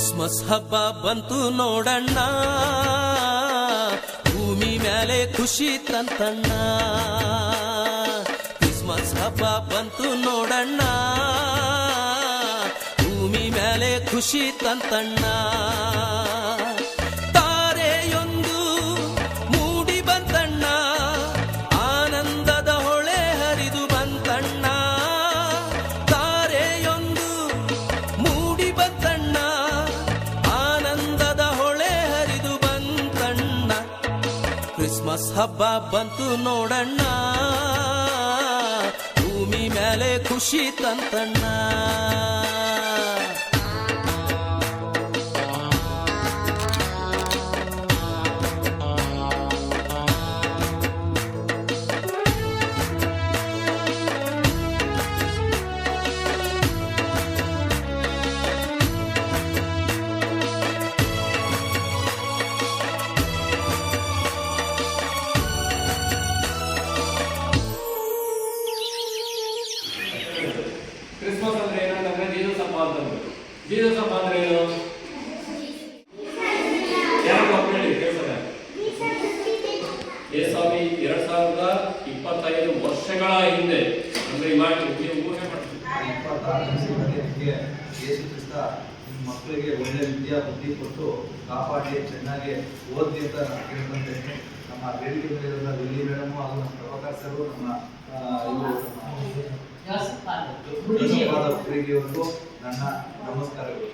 Christmas ಹಬ್ಬ ಬಂತು ನೋಡಣ್ಣ, ಭೂಮಿ ಮೇಲೆ ಖುಷಿ ತಂತಣ್ಣ. ಕ್ರಿಸ್ಮಸ್ ಹಬ್ಬ ಬಂತು ನೋಡಣ್ಣ, ಭೂಮಿ ಮೇಲೆ ಖುಷಿ ತಂತಣ್ಣ. ತಾರೆಯೊಂದು ಮೂಡಿ ಬಂತಣ್ಣ, ಆನಂದದ ಹೊಳೆ ಹರಿದು ಬಂತಣ್ಣ. ತಾರೆಯೊಂದು ಮೂಡಿ ಬಂತಣ್ಣ, ಆನಂದದ ಹೊಳೆ ಹರಿದು ಬಂತಣ್ಣ. ಕ್ರಿಸ್ಮಸ್ ಹಬ್ಬ ಬಂತು ನೋಡಣ್ಣ, ಭೂಮಿ ಮೇಲೆ ಖುಷಿ ತಂತಣ್ಣ. ಕ್ರಿಸ್ಮಸ್ ಅಂದ್ರೆ ಏನಂತಂದ್ರೆ ಜೀಸಸ್ ಹಬ್ಬ ಅಂತಂದ್ರೆ. ಜೀಸಸ್ ಹಬ್ಬ ಅಂದ್ರೆ ಏನು? ಯಾರು ಹೇಳಿ ಕೇಳ್ತಾರೆ. ಯೇಸ್ವಾಮಿ 2025 ವರ್ಷಗಳ ಹಿಂದೆ ಅಂದ್ರೆ ಇವಾಗ ನೀವು ಊಹೆ ಮಾಡ್ತೀವಿ 26 ಯೇಸು ಕ್ರಿಸ್ತ ಮಕ್ಕಳಿಗೆ ಒಳ್ಳೆ ವಿದ್ಯಾ ಬುದ್ಧಿ ಕೊಟ್ಟು ಕಾಪಾಡಿ ಚೆನ್ನಾಗಿ ಓದಿ ಅಂತ ನಾನು ಕೇಳ್ಕೊಂತೇನೆ. ನಮ್ಮ ವೇದಿಕೆ ಮೇಲಿರುವ ವಿಲ್ಲಿ ಮೇಡಮ್ ಹಾಗೂ ನಮ್ಮ ಪ್ರಭಾಕರ್ ಸರ್, ನಮ್ಮ ಅವರಿಗೂ ನನ್ನ ನಮಸ್ಕಾರಗಳು.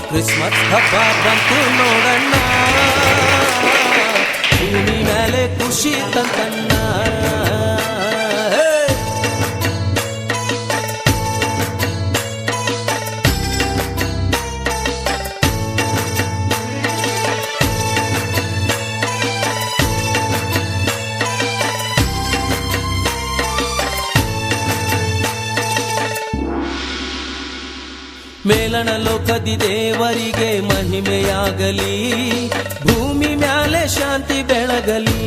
ಕ್ರಿಸ್ಮಸ್ ಹಬ್ಬ ಬಂತು ನೋಡಣ್ಣ, ಭೂಮಿ ಮೇಲೆ ಖುಷಿ ತಂತಣ್ಣ. ಮೇಲಣ ಲೋಕದಿ ದೇವರಿಗೆ ಮಹಿಮೆಯಾಗಲಿ, ಭೂಮಿ ಮ್ಯಾಲೆ ಶಾಂತಿ ಬೆಳಗಲಿ.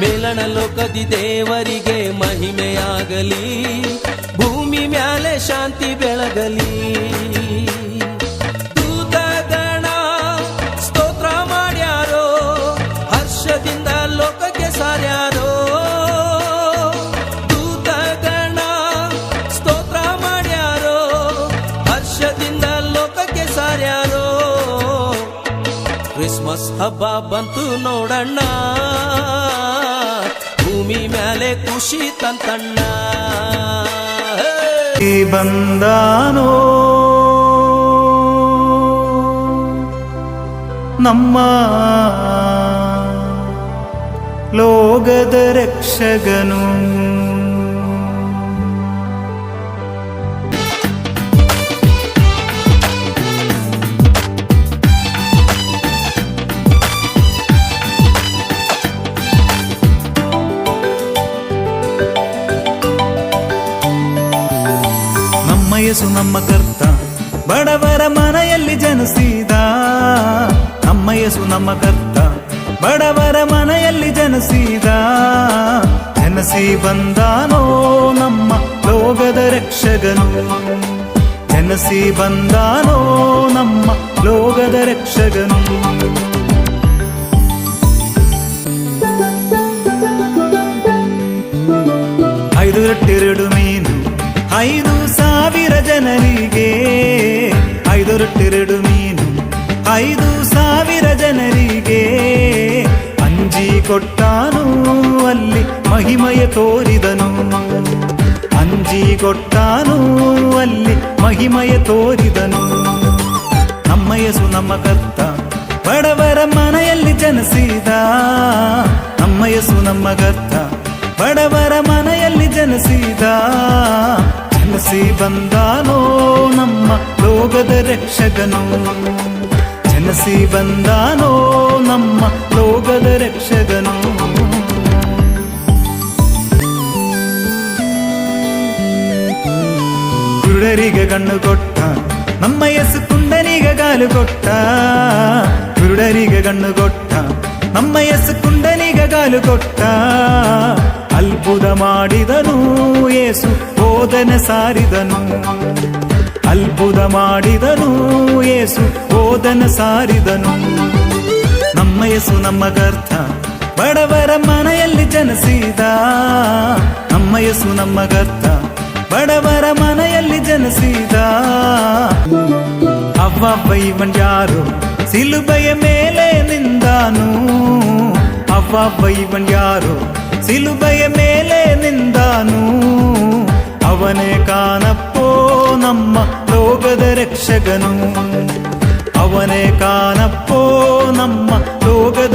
ಮೇಲಣ ಲೋಕದಿ ದೇವರಿಗೆ ಮಹಿಮೆಯಾಗಲಿ, ಭೂಮಿ ಮ್ಯಾಲೆ ಶಾಂತಿ ಬೆಳಗಲಿ. ದೂತಗಣ ಸ್ತೋತ್ರ ಮಾಡ್ಯಾರೋ, ಹರ್ಷದಿಂದ ಲೋಕಕ್ಕೆ ಸಾರ್ಯಾರೋ. ಕ್ರಿಸ್ಮಸ್ ಹಬ್ಬ ಬಂತು ನೋಡಣ್ಣ, ಭೂಮಿ ಮೇಲೆ ಖುಷಿ ತಂತಣ್ಣ. ಬಂದಾನೋ ನಮ್ಮ ಲೋಕದ ರಕ್ಷಕನು. ಯೇಸು ನಮ್ಮ ಕರ್ತ, ಬಡವರ ಮನೆಯಲ್ಲಿ ಜನಿಸಿದ. ನಮ್ಮ ಯೇಸು ನಮ್ಮ ಕರ್ತ, ಬಡವರ ಮನೆಯಲ್ಲಿ ಜನಿಸಿದ. ಜನಸಿ ಬಂದಾನೋ ನಮ್ಮ ಲೋಕದ ರಕ್ಷಕನು. ಜನಸಿ ಬಂದಾನೋ ನಮ್ಮ ಲೋಕದ ರಕ್ಷಕನು. 5 ರೊಟ್ಟಿ 2 ಮೀನು 5,000 ಜನರಿಗೆ. 5 ರೊಟ್ಟಿ 2 ಮೀನು 5,000 ಜನರಿಗೆ. ಅಂಜಿ ಕೊಟ್ಟಾನು ಅಲ್ಲಿ ಮಹಿಮೆಯ ತೋರಿದನು. ಅಂಜಿ ಕೊಟ್ಟಾನು ಅಲ್ಲಿ ಮಹಿಮೆಯ ತೋರಿದನು. ನಮ್ಮ ಯೇಸು ನಮ್ಮ ಕರ್ತ, ಬಡವರ ಮನೆಯಲ್ಲಿ ಜನಿಸಿದ. ನಮ್ಮ ಯೇಸು ನಮ್ಮ ಕರ್ತ, ಬಡವರ ಮನೆಯಲ್ಲಿ ಜನಿಸಿದ. ಜನಸಿ ಬಂದಾನೋ ನಮ್ಮ ಲೋಕದ ರಕ್ಷಕನು. ಜನಸಿ ಬಂದಾನೋ ನಮ್ಮ ಲೋಕದ ರಕ್ಷಕನು. ಕುರುಡರಿಗೆ ಕಣ್ಣು ಕೊಟ್ಟ ನಮ್ಮ ಯೇಸು, ಕುಂಡನಿಗೆ ಗಾಲು ಕೊಟ್ಟ. ಕುರುಡರಿಗೆ ಕಣ್ಣು ಕೊಟ್ಟ ನಮ್ಮ ಯೇಸು, ಕುಂಡನಿಗೆ ಗಾಲು ಕೊಟ್ಟ. ಅದ್ಭುತ ಮಾಡಿದನು ಯೇಸು, ಬೋಧನೆ ಸಾರಿದನು. ಅದ್ಭುತ ಮಾಡಿದನು ಯೇಸು ಬೋಧನ ಸಾರಿದನು. ನಮ್ಮ ಯೇಸು ನಮ್ಮ ಕರ್ತ ಬಡವರ ಮನೆಯಲ್ಲಿ ಜನಿಸಿದ. ನಮ್ಮ ಯೇಸು ನಮ್ಮ ಕರ್ತ ಬಡವರ ಮನೆಯಲ್ಲಿ ಜನಿಸಿದ. ಅವ್ವವ್ವ ಇವನ್ ಯಾರು ಸಿಲುಬೆಯ ಮೇಲೆ ನಿಂದಾನು. ಅವ್ವವ್ವ ಇವನ್ ಯಾರು ಸಿಲುಬೆಯ ಮೇಲೆ ನಿಂದಾನು. ಅವನೇ ಕಾಣಪ್ಪೋ ನಮ್ಮ ಲೋಕದ ರಕ್ಷಕನು. ಅವನೇ ಕಾಣಪ್ಪೋ ನಮ್ಮ ಲೋಕದ